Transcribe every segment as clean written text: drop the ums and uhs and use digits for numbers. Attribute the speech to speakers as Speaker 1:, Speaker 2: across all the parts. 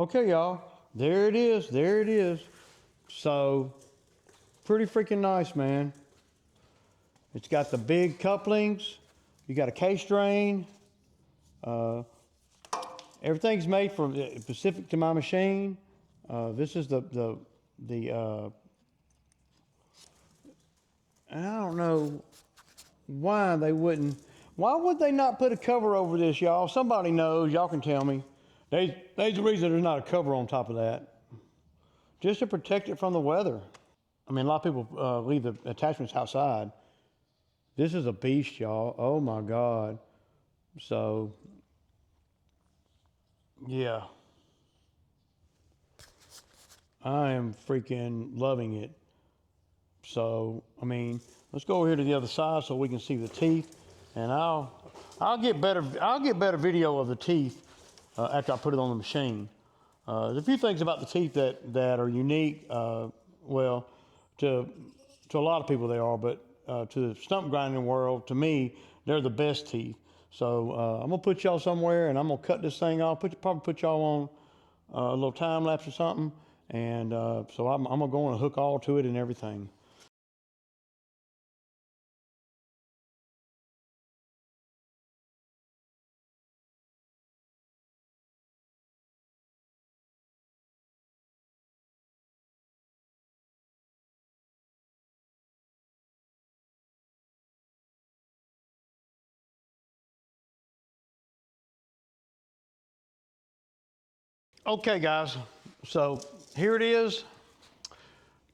Speaker 1: Okay, y'all, there it is, there it is. So, pretty freaking nice, man. It's got the big couplings. You got a K-strain. Everything's made from specific to my machine. This is the I don't know why they wouldn't. Why would they not put a cover over this, y'all? Somebody knows. Y'all can tell me. There's the reason there's not a cover on top of that. Just to protect it from the weather. I mean, a lot of people leave the attachments outside. This is a beast, y'all. Oh my God. So, yeah. I am freaking loving it. So, I mean, let's go over here to the other side so we can see the teeth. And I'll get better video of the teeth after I put it on the machine. There's a few things about the teeth that are unique. Well, to a lot of people they are, but to the stump grinding world, to me, they're the best teeth. So I'm gonna put y'all somewhere, and I'm gonna cut this thing off. Probably put y'all on a little time lapse or something. And so I'm gonna go and hook all to it and everything. Okay, guys, so here it is.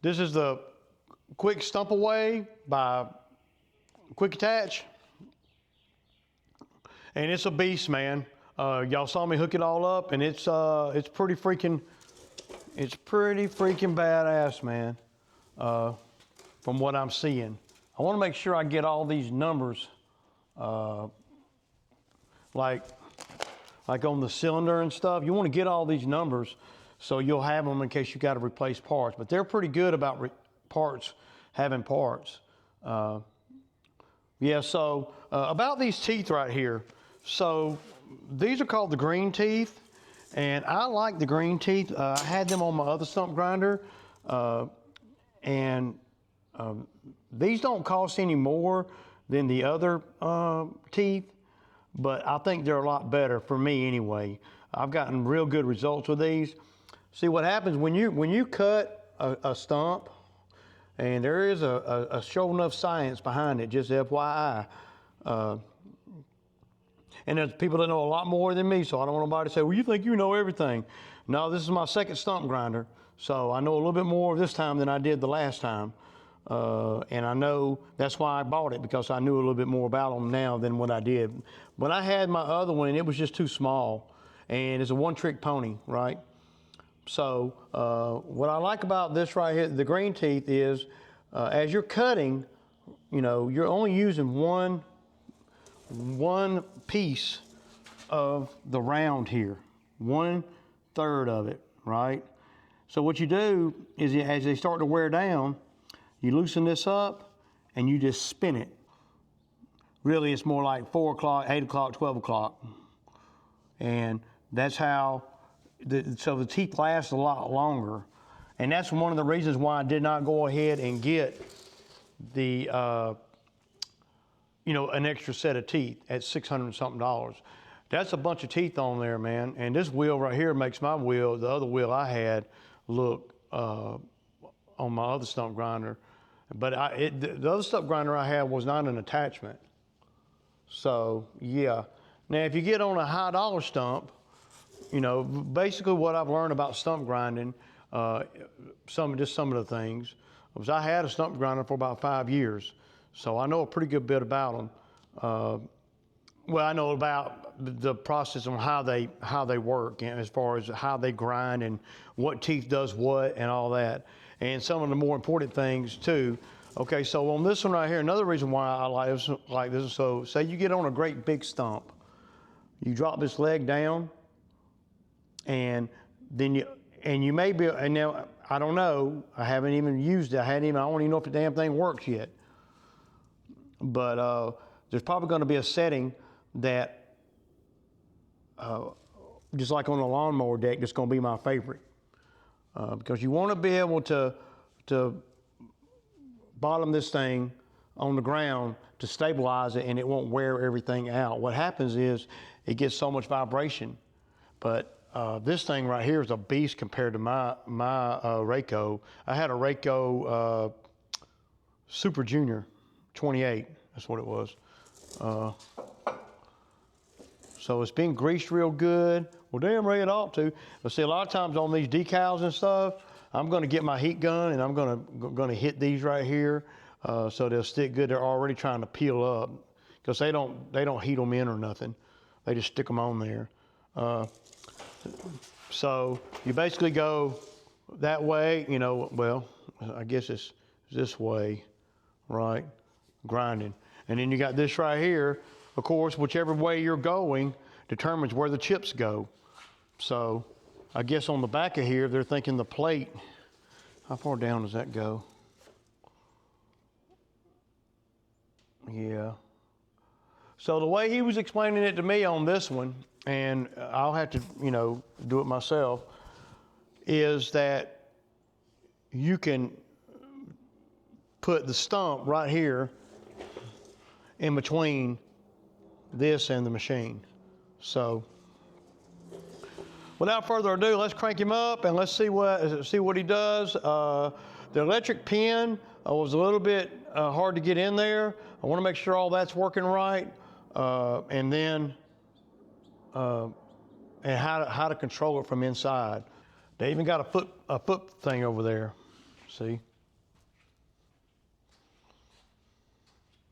Speaker 1: This is the quick stump away by Quick Attach. And it's a beast, man. Y'all saw me hook it all up, and it's pretty freaking badass, man, from what I'm seeing. I want to make sure I get all these numbers, like on the cylinder and stuff. You want to get all these numbers so you'll have them in case you got to replace parts. But they're pretty good about having parts. Yeah, so about these teeth right here. So these are called the green teeth, and I like the green teeth. I had them on my other stump grinder, and these don't cost any more than the other teeth, but I think they're a lot better for me anyway. I've gotten real good results with these. See what happens when you cut a stump, and there is a sure enough science behind it, just FYI. And there's people that know a lot more than me, so I don't want nobody to say, well, you think you know everything. No, this is my second stump grinder, so I know a little bit more this time than I did the last time. And I know that's why I bought it, because I knew a little bit more about them now than what I did. When I had my other one, it was just too small, and it's a one-trick pony, right? So what I like about this right here, the green teeth, is as you're cutting, you know, you're only using one piece of the round here, 1/3 of it, right? So what you do is, as they start to wear down, you loosen this up and you just spin it. Really, it's more like 4 o'clock, 8 o'clock, 12 o'clock. And that's how, so the teeth last a lot longer. And that's one of the reasons why I did not go ahead and get the, you know, an extra set of teeth at $600 something. That's a bunch of teeth on there, man. And this wheel right here makes my wheel, the other wheel I had, look on my other stump grinder. But the other stump grinder I had was not an attachment. So yeah. Now if you get on a high dollar stump, you know, basically what I've learned about stump grinding, some of the things, was I had a stump grinder for about 5 years. So I know a pretty good bit about them. Well, I know about the process on how they work, and as far as how they grind and what teeth does what and all that, and some of the more important things too. Okay, so on this one right here, another reason why I like this, so say you get on a great big stump, you drop this leg down, and then you may be, and now I don't know, I haven't even used it, I don't even know if the damn thing works yet. But there's probably going to be a setting that just like on the lawnmower deck, that's going to be my favorite. Because you want to be able to bottom this thing on the ground to stabilize it, and it won't wear everything out. What happens is it gets so much vibration, but this thing right here is a beast compared to my Rayco. I had a Rayco Super Junior 28. That's what it was. So it's been greased real good. Well, damn right it ought to. But see, a lot of times on these decals and stuff, I'm going to get my heat gun and I'm going to hit these right here, so they'll stick good. They're already trying to peel up because they don't heat them in or nothing. They just stick them on there. So you basically go that way, you know. Well, I guess it's this way, right? Grinding, and then you got this right here. Of course, whichever way you're going determines where the chips go. So I guess on the back of here, they're thinking the plate, how far down does that go? Yeah. So the way he was explaining it to me on this one, and I'll have to, you know, do it myself, is that you can put the stump right here in between this and the machine. So without further ado, let's crank him up and let's see what he does. The electric pin was a little bit hard to get in there. I want to make sure all that's working right, and then and how to control it from inside. They even got a foot thing over there. See,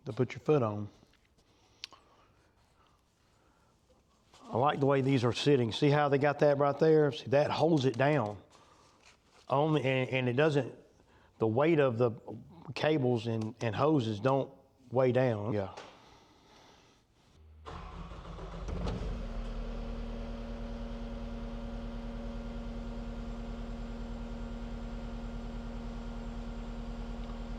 Speaker 1: to put your foot on. I like the way these are sitting. See how they got that right there? See, that holds it down. Only, and it doesn't, the weight of the cables and hoses don't weigh down. Yeah.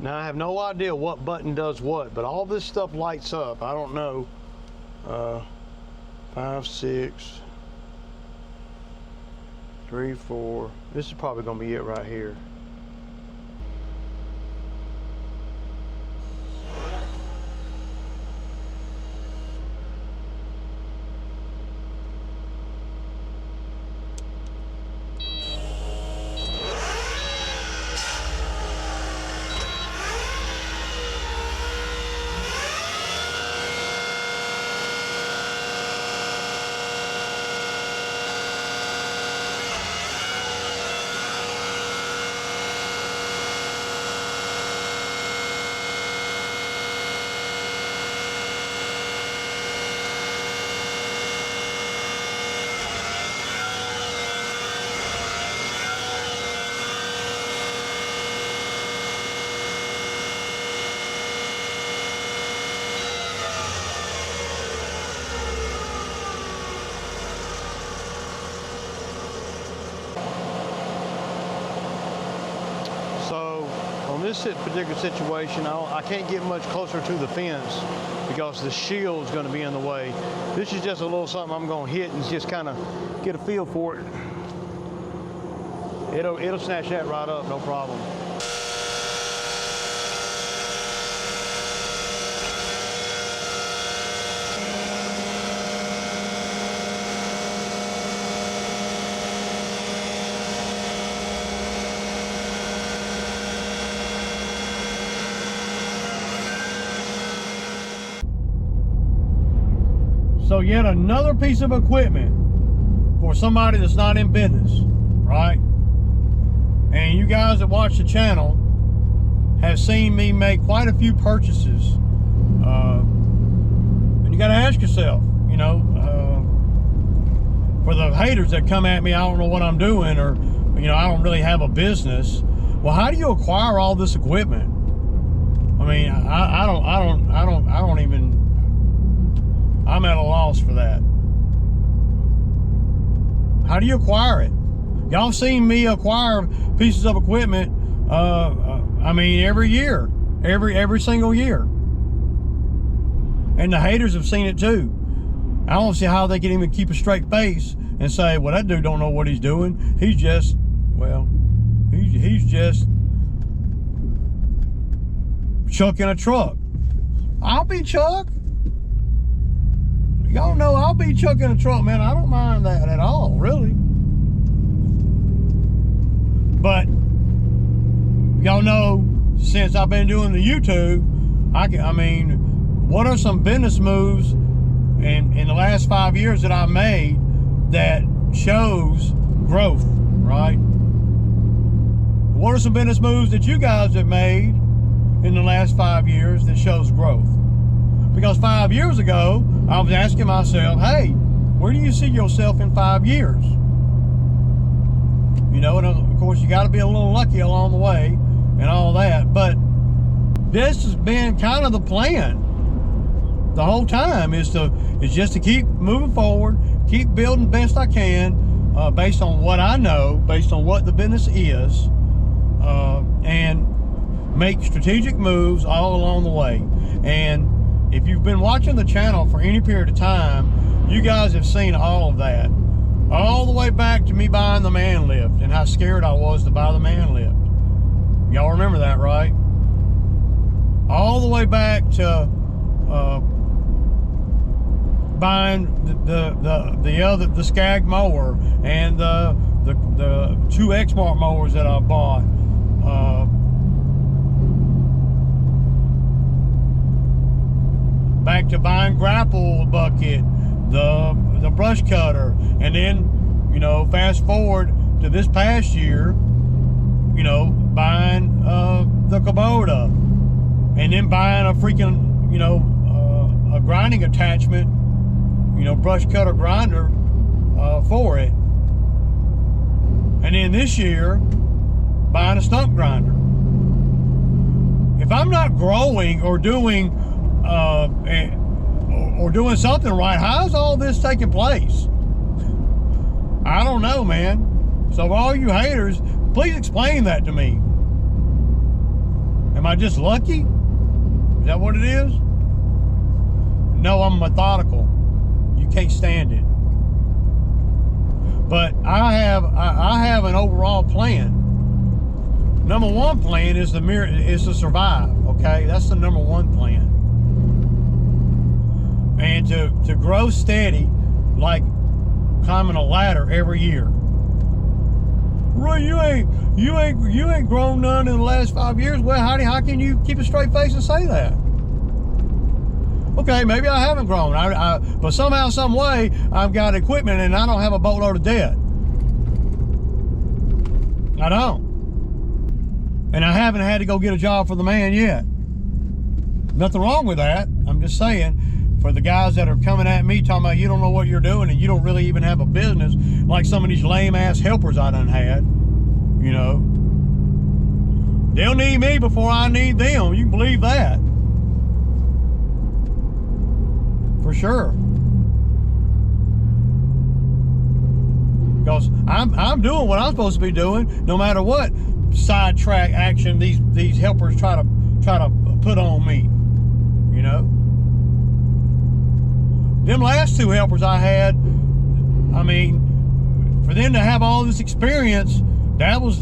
Speaker 1: Now I have no idea what button does what, but all this stuff lights up. I don't know. 5, 6, 3, 4. This is probably gonna be it right here. So on this particular situation, I can't get much closer to the fence because the shield's going to be in the way. This is just a little something I'm going to hit and just kind of get a feel for it. It'll snatch that right up, no problem. So yet another piece of equipment for somebody that's not in business, right? And you guys that watch the channel have seen me make quite a few purchases. And you gotta ask yourself, you know, for the haters that come at me, I don't know what I'm doing, or, you know, I don't really have a business. Well, how do you acquire all this equipment? I mean, I don't even, I'm at a loss for that. How do you acquire it? Y'all seen me acquire pieces of equipment, I mean, every year, every single year. And the haters have seen it too. I don't see how they can even keep a straight face and say, well, that dude don't know what he's doing. He's just, well, he's just Chuck in a truck. I'll be Chuck. Y'all know I'll be Chuck in a truck, man. I don't mind that at all, really. But y'all know, since I've been doing the YouTube, I mean, what are some business moves in the last 5 years that I made that shows growth, right? What are some business moves that you guys have made in the last 5 years that shows growth? Because 5 years ago, I was asking myself, hey, where do you see yourself in 5 years? You know, and of course, you got to be a little lucky along the way and all that. But this has been kind of the plan the whole time, is just to keep moving forward, keep building best I can, based on what I know, based on what the business is, and make strategic moves all along the way. And if you've been watching the channel for any period of time, you guys have seen all of that. All the way back to me buying the man lift and how scared I was to buy the man lift. Y'all remember that, right? All the way back to buying the Skag mower and the 2 Exmark mowers that I bought. Back to buying grapple bucket, the brush cutter, and then, you know, fast forward to this past year, you know, buying the Kubota, and then buying a freaking, you know, a grinding attachment, you know, brush cutter grinder for it, and then this year buying a stump grinder. If I'm not growing or doing something right, how's all this taking place? I don't know, man. So all you haters, please explain that to me. Am I just lucky? Is that what it is? No, I'm methodical. You can't stand it. But I have an overall plan. Number one plan is to survive. Okay, that's the number one plan. And to grow steady, like climbing a ladder every year. Roy, you ain't grown none in the last 5 years. Well, how can you keep a straight face and say that? Okay, maybe I haven't grown. But somehow, some way, I've got equipment and I don't have a boatload of debt. I don't. And I haven't had to go get a job for the man yet. Nothing wrong with that. I'm just saying, for the guys that are coming at me talking about you don't know what you're doing and you don't really even have a business, like some of these lame ass helpers I done had, you know. They'll need me before I need them. You can believe that. For sure. Because I'm doing what I'm supposed to be doing, no matter what sidetrack action these helpers try to put on me, you know. Them last 2 helpers I had, I mean, for them to have all this experience, that was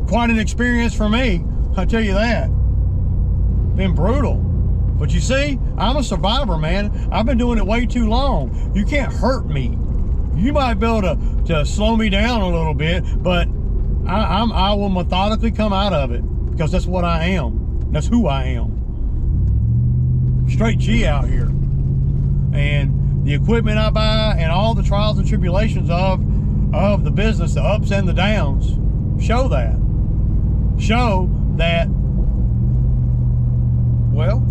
Speaker 1: quite an experience for me. I tell you that. Been brutal. But you see, I'm a survivor, man. I've been doing it way too long. You can't hurt me. You might be able to slow me down a little bit, but I will methodically come out of it, because that's what I am. That's who I am. Straight G out here. And the equipment I buy and all the trials and tribulations of the business, the ups and the downs, show that. Show that, well,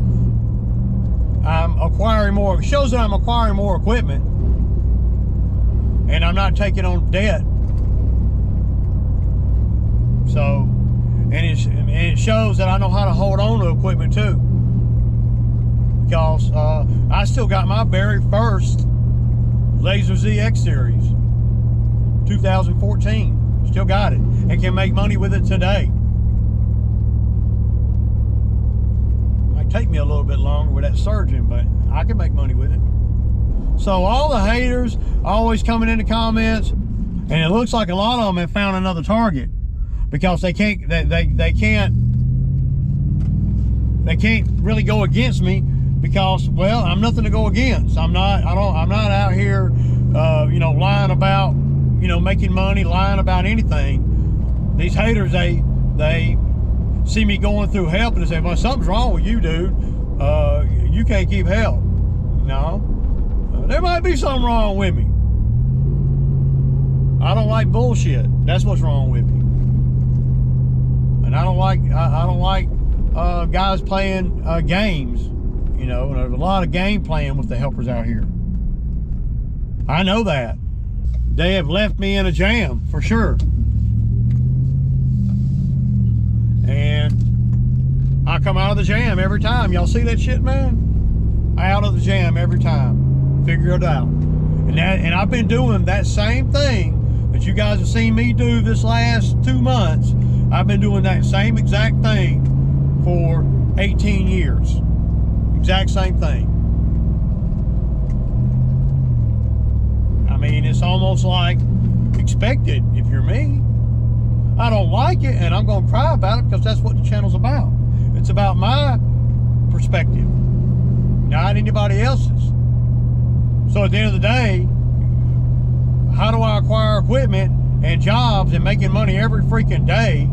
Speaker 1: I'm acquiring more, shows that I'm acquiring more equipment and I'm not taking on debt. So, and it shows that I know how to hold on to equipment too. Because I still got my very first Laser ZX series, 2014. Still got it and can make money with it today. Might take me a little bit longer with that surgeon, but I can make money with it. So all the haters always coming in the comments, and it looks like a lot of them have found another target because they can't really go against me because, well, I'm nothing to go against. I'm not out here you know, lying about, you know, making money, lying about anything. These haters, they see me going through help and they say, well, something's wrong with you, dude. You can't keep help. No, there might be something wrong with me. I don't like bullshit. That's what's wrong with me. And I don't like guys playing games. You know, there's a lot of game playing with the helpers out here. I know that. They have left me in a jam for sure. And I come out of the jam every time. Y'all see that shit, man? Out of the jam every time. Figure it out. And I've been doing that same thing that you guys have seen me do this last 2 months. I've been doing that same exact thing for 18 years. Exact same thing. I mean, it's almost like expected if you're me. I don't like it, and I'm going to cry about it because that's what the channel's about. It's about my perspective, not anybody else's. So at the end of the day, how do I acquire equipment and jobs and making money every freaking day,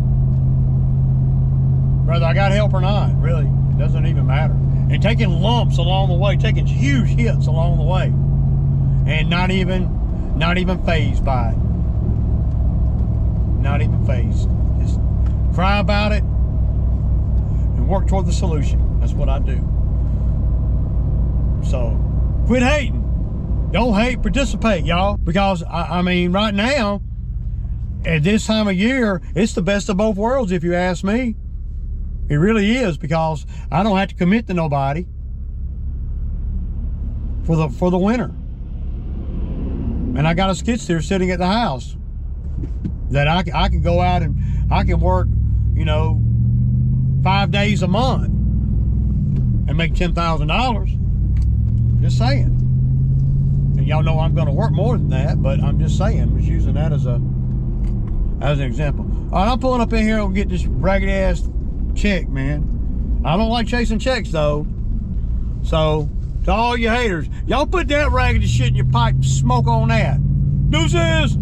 Speaker 1: whether I got help or not? Really, it doesn't even matter. And taking lumps along the way, taking huge hits along the way, and not even fazed by it. Not even phased. Just cry about it and work toward the solution. That's what I do. So quit hating. Don't hate, participate, y'all. Because I mean, right now, at this time of year, it's the best of both worlds, if you ask me. It really is, because I don't have to commit to nobody for the winter. And I got a skid steer sitting at the house that I can go out and I can work, you know, 5 days a month and make $10,000. Just saying. And y'all know I'm going to work more than that, but I'm just saying, I'm just using that as an example. All right, I'm pulling up in here and get this ragged ass check, man. I don't like chasing checks though. So to all you haters, y'all put that raggedy shit in your pipe, smoke on that. Deuces.